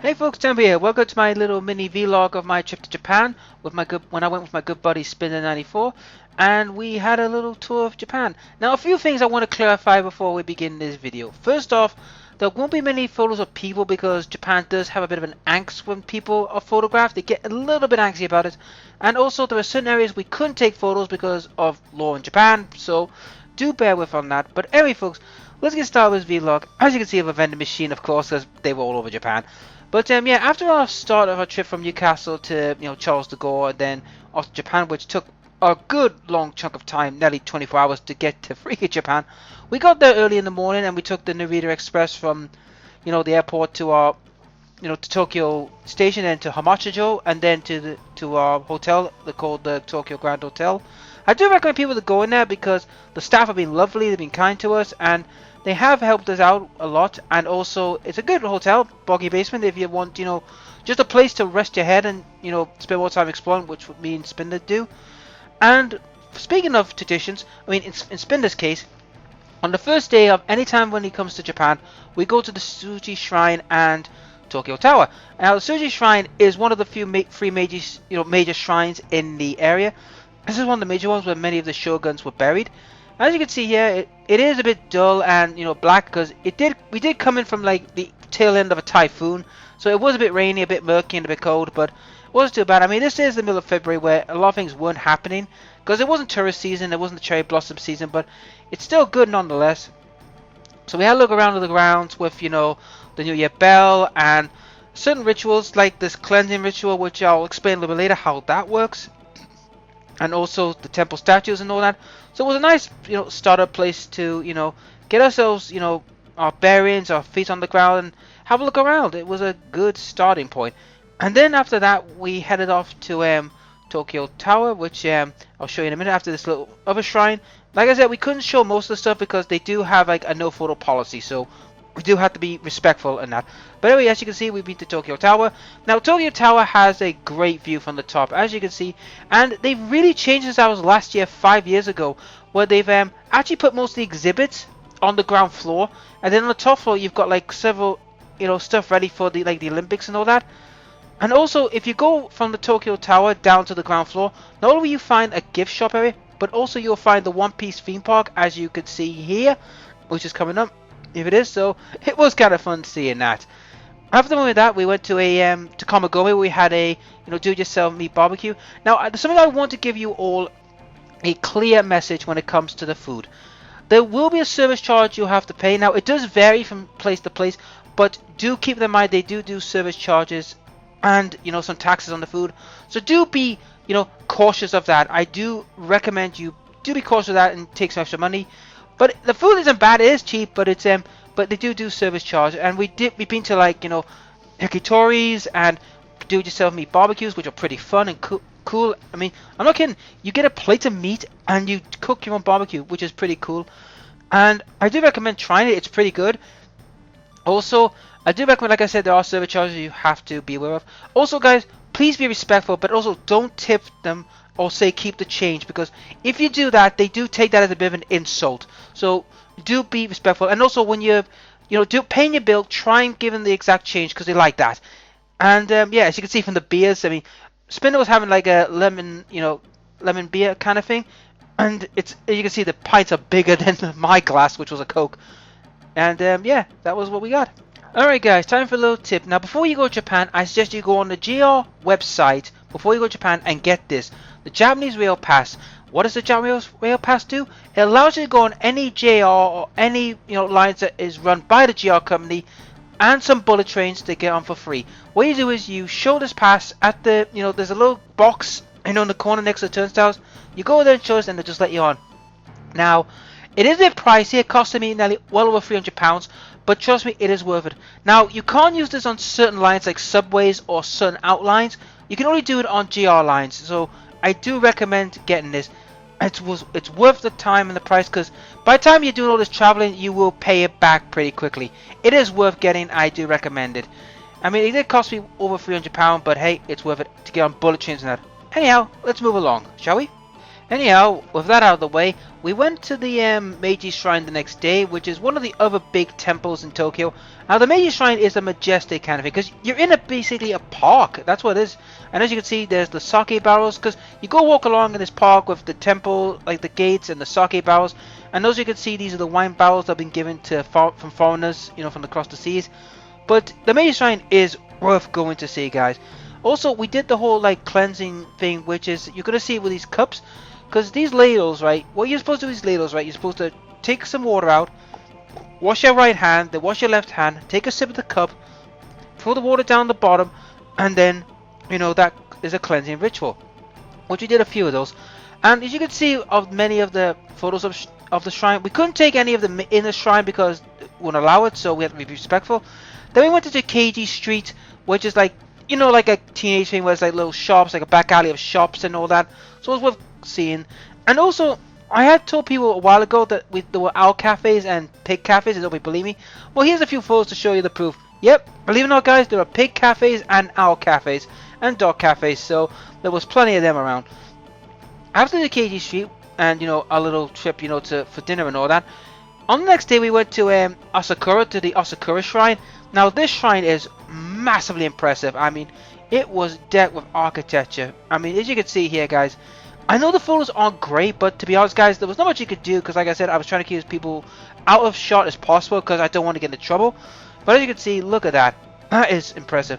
Hey folks, Tempe here. Welcome to my little mini vlog of my trip to Japan with when I went with my good buddy Spinner94, and we had a little tour of Japan. Now, a few things I want to clarify before we begin this video. First off, there won't be many photos of people because Japan does have a bit of an angst when people are photographed. They get a little bit antsy about it, and also there are certain areas we couldn't take photos because of law in Japan. So do bear with on that. But anyway, folks, let's get started with this vlog. As you can see, I have a vending machine, of course, because they were all over Japan. But yeah, after our start of our trip from Newcastle to Charles de Gaulle, and then off to Japan, which took a good long chunk of time, nearly 24 hours to get to freaking Japan, we got there early in the morning and we took the Narita Express from the airport to our to Tokyo Station, and to Hamachijo, and then to our hotel called the Tokyo Grand Hotel. I do recommend people to go in there because the staff have been lovely, they've been kind to us, and they have helped us out a lot. And also, it's a good hotel, Boggy Basement, if you want, just a place to rest your head and, spend more time exploring, which me and Spinner do. And speaking of traditions, I mean, in Spinner's case, on the first day of any time when he comes to Japan, we go to the Tsuji Shrine and Tokyo Tower. Now, the Tsuji Shrine is one of the few three major shrines in the area. This is one of the major ones where many of the shoguns were buried. As you can see here, it is a bit dull and black because we did come in from like the tail end of a typhoon, so it was a bit rainy, a bit murky, and a bit cold, but it wasn't too bad. I mean, this is the middle of February where a lot of things weren't happening because it wasn't tourist season, it wasn't the cherry blossom season, but it's still good nonetheless. So we had a look around the grounds with the New Year bell and certain rituals like this cleansing ritual, which I'll explain a little bit later how that works, and also the temple statues and all that. So it was a nice startup place to get ourselves our bearings, our feet on the ground, and have a look around. It was a good starting point. And then after that we headed off to Tokyo Tower, which I'll show you in a minute after this little other shrine. Like I said, we couldn't show most of the stuff because they do have like a no photo policy, so we do have to be respectful in that. But anyway, as you can see, we beat the Tokyo Tower. Now, Tokyo Tower has a great view from the top, as you can see, and they've really changed since I was last year, 5 years ago, where they've actually put most of the exhibits on the ground floor, and then on the top floor you've got like several stuff ready for the Olympics and all that. And also, if you go from the Tokyo Tower down to the ground floor, not only will you find a gift shop area, but also you'll find the One Piece theme park, as you can see here, which is coming up. If it is, so it was kind of fun seeing that. After that, we went to to Kamigome. We had a do-it-yourself meat barbecue. Now, something I want to give you all a clear message when it comes to the food. There will be a service charge you'll have to pay. Now, it does vary from place to place, but do keep in mind they do service charges and some taxes on the food. So do be cautious of that. I do recommend you do be cautious of that and take some extra money. But the food isn't bad. It is cheap, but it's but they do service charge, and we've been to like yakitori's and do-it-yourself meat barbecues, which are pretty fun and cool. I mean, I'm not kidding. You get a plate of meat and you cook your own barbecue, which is pretty cool. And I do recommend trying it. It's pretty good. Also, I do recommend, like I said, there are service charges you have to be aware of. Also, guys, please be respectful, but also don't tip them or say keep the change, because if you do that, they do take that as a bit of an insult. So do be respectful, and also when you're paying your bill, try and give them the exact change because they like that. And yeah, as you can see from the beers, I mean, Spinner was having like a lemon beer kind of thing, and you can see the pints are bigger than my glass, which was a Coke. And yeah, that was what we got. Alright guys, time for a little tip. Now, before you go to Japan, I suggest you go on the JR website before you go to Japan and get this, the Japanese Rail Pass. What does the Japanese Rail Pass do? It allows you to go on any JR or any lines that is run by the JR company, and some bullet trains to get on for free. What you do is you show this pass at the there's a little box in the corner next to the turnstiles. You go there and show us, and they'll just let you on. Now, it is a bit pricey. It costed me nearly well over £300, but trust me, it is worth it. Now, you can't use this on certain lines like subways or certain outlines. You can only do it on GR lines, so I do recommend getting this. It's worth the time and the price, because by the time you're doing all this traveling, you will pay it back pretty quickly. It is worth getting. I do recommend it. I mean, it did cost me over £300, but hey, it's worth it to get on bullet trains and that. Anyhow, let's move along, shall we? Anyhow, with that out of the way, we went to the Meiji Shrine the next day, which is one of the other big temples in Tokyo. Now, the Meiji Shrine is a majestic kind of thing, because you're in basically a park. That's what it is. And as you can see, there's the sake barrels, because you go walk along in this park with the temple, like the gates and the sake barrels. And those you can see, these are the wine barrels that have been given to from foreigners, from across the seas. But the Meiji Shrine is worth going to see, guys. Also, we did the whole like cleansing thing, which is you're gonna see with these cups. Because these ladles, right, what you're supposed to do with these ladles, right, you're supposed to take some water out, wash your right hand, then wash your left hand, take a sip of the cup, throw the water down the bottom, and then, that is a cleansing ritual. Which we did a few of those. And as you can see of many of the photos of the shrine, we couldn't take any of them in the shrine because it wouldn't allow it, so we had to be respectful. Then we went to Keiji Street, which is like, like a teenage thing where it's like little shops, like a back alley of shops and all that. So it was worth seeing. And also, I had told people a while ago that there were owl cafes and pig cafes, and nobody believe me. Well, here's a few photos to show you the proof. Yep, believe it or not, guys, there are pig cafes and owl cafes and dog cafes, so there was plenty of them around. After the Keiji Street and our little trip for dinner and all that, on the next day we went to Asakura, to the Asakura Shrine. Now this shrine is massively impressive. I mean, it was decked with architecture. I mean, as you can see here, guys, I know the photos aren't great, but to be honest, guys, there was not much you could do because, like I said, I was trying to keep people out of shot as possible because I don't want to get into trouble. But as you can see, look at that. That is impressive.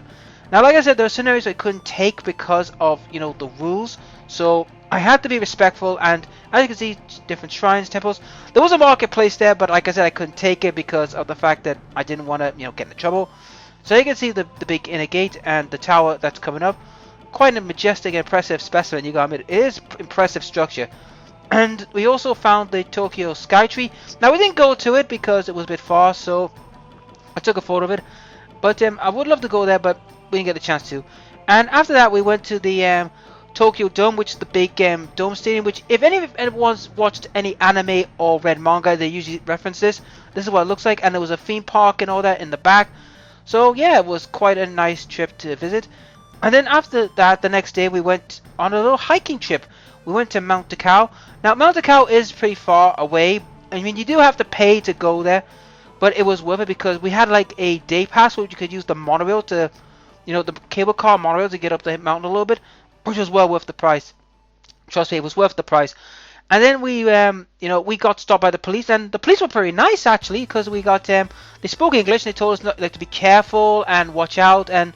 Now, like I said, there are scenarios I couldn't take because of, the rules. So I had to be respectful, and as you can see, different shrines, temples. There was a marketplace there, but like I said, I couldn't take it because of the fact that I didn't want to, get into trouble. So you can see the big inner gate and the tower that's coming up. Quite a majestic and impressive specimen, you gotta admit. It is impressive structure. And we also found the Tokyo Skytree. Now, we didn't go to it because it was a bit far, so I took a photo of it. But I would love to go there, but we didn't get the chance to. And after that, we went to the Tokyo Dome, which is the big dome stadium, which if anyone's watched any anime or read manga, they usually reference this. This is what it looks like, and there was a theme park and all that in the back. So yeah, it was quite a nice trip to visit. And then after that, the next day, we went on a little hiking trip. We went to Mount Takao. Now, Mount Takao is pretty far away. I mean, you do have to pay to go there, but it was worth it because we had like a day pass where you could use the monorail to, the cable car monorail to get up the mountain a little bit, which was well worth the price. Trust me, it was worth the price. And then we, we got stopped by the police, and the police were very nice actually because we got, they spoke English and they told us not, to be careful and watch out and,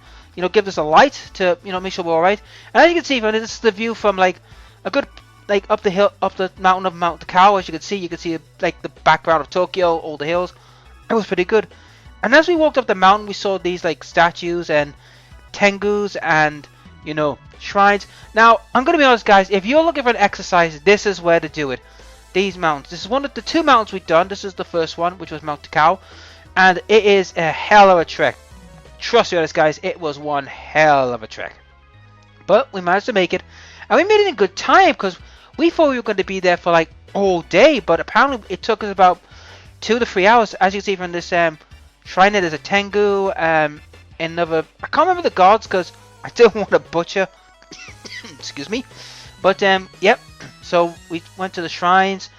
give us a light to, make sure we're all right. And as you can see, this is the view from like a good, like up the hill, up the mountain of Mount Takao. As you can see like the background of Tokyo, all the hills. It was pretty good. And as we walked up the mountain, we saw these like statues and tengus and, shrines. Now, I'm going to be honest, guys, if you're looking for an exercise, this is where to do it. These mountains. This is one of the two mountains we've done. This is the first one, which was Mount Takao. And it is a hell of a trek. Trust me on this, guys, it was one hell of a trek. But we managed to make it. And we made it in good time because we thought we were going to be there for like all day. But apparently it took us about 2 to 3 hours. As you can see from this shrine, there's a tengu, another, I can't remember the gods because I don't want to butcher. Excuse me. But yep, so we went to the shrines,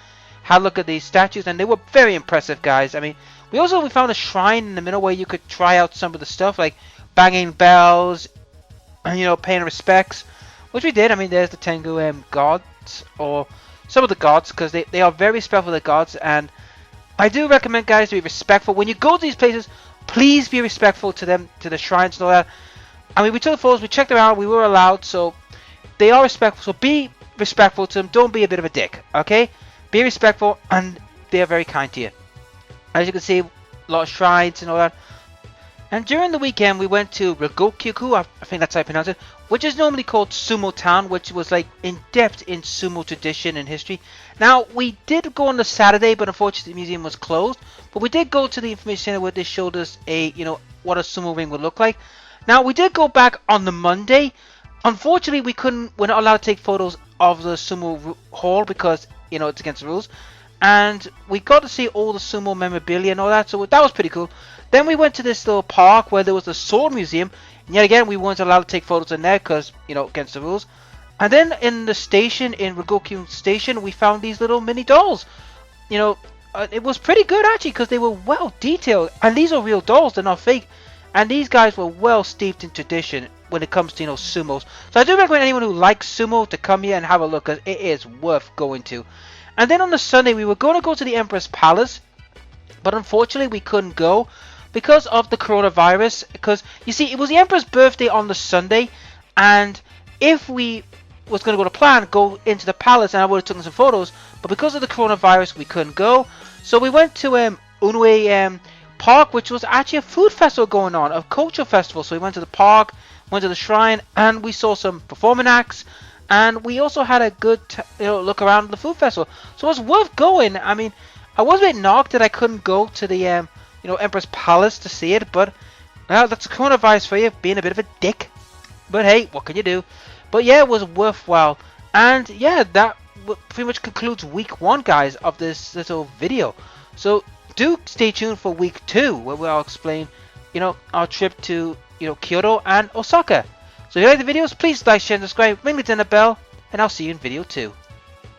had a look at these statues, and they were very impressive, guys. I mean, we found a shrine in the middle where you could try out some of the stuff like banging bells and paying respects, which we did. I mean, there's the Tengu gods, or some of the gods, because they are very respectful of the gods. And I do recommend, guys, to be respectful when you go to these places. Please be respectful to them, to the shrines and all that. I mean, we took the photos, we checked them out, we were allowed, so they are respectful. So be respectful to them. Don't be a bit of a dick, okay? Be respectful, and they are very kind to you. As you can see, a lot of shrines and all that. And during the weekend, we went to Ryogokyuku, I think that's how I pronounce it, which is normally called Sumo Town, which was like in depth in sumo tradition and history. Now, we did go on the Saturday, but unfortunately the museum was closed. But we did go to the information center where they showed us what a sumo ring would look like. Now, we did go back on the Monday. Unfortunately, we're not allowed to take photos of the sumo hall because, it's against the rules. And we got to see all the sumo memorabilia and all that, so that was pretty cool. Then we went to this little park where there was a sword museum. And yet again, we weren't allowed to take photos in there because, against the rules. And then in the station, in Rigokyu Station, we found these little mini dolls. You know, it was pretty good actually because they were well detailed. And these are real dolls, they're not fake. And these guys were well steeped in tradition when it comes to, you know, sumos. So I do recommend anyone who likes sumo to come here and have a look, because it is worth going to. And then on the Sunday, we were going to go to the Emperor's Palace, but unfortunately we couldn't go because of the coronavirus. Because, you see, it was the Emperor's birthday on the Sunday, and if we was going to go to plan, go into the palace, and I would have taken some photos, but because of the coronavirus, we couldn't go. So we went to Unue Park, which was actually a food festival going on, a cultural festival. So we went to the park, went to the shrine, and we saw some performing acts, and we also had a good look around the food festival. So it was worth going. I mean, I was a bit knocked that I couldn't go to the Emperor's Palace to see it, but well, that's coronavirus for you, being a bit of a dick. But hey, what can you do? But yeah, it was worthwhile. And yeah, that pretty much concludes week 1, guys, of this little video. So do stay tuned for week 2, where I'll explain, our trip to, Kyoto and Osaka. So if you like the videos, please like, share, and subscribe, ring the dinner bell, and I'll see you in video 2.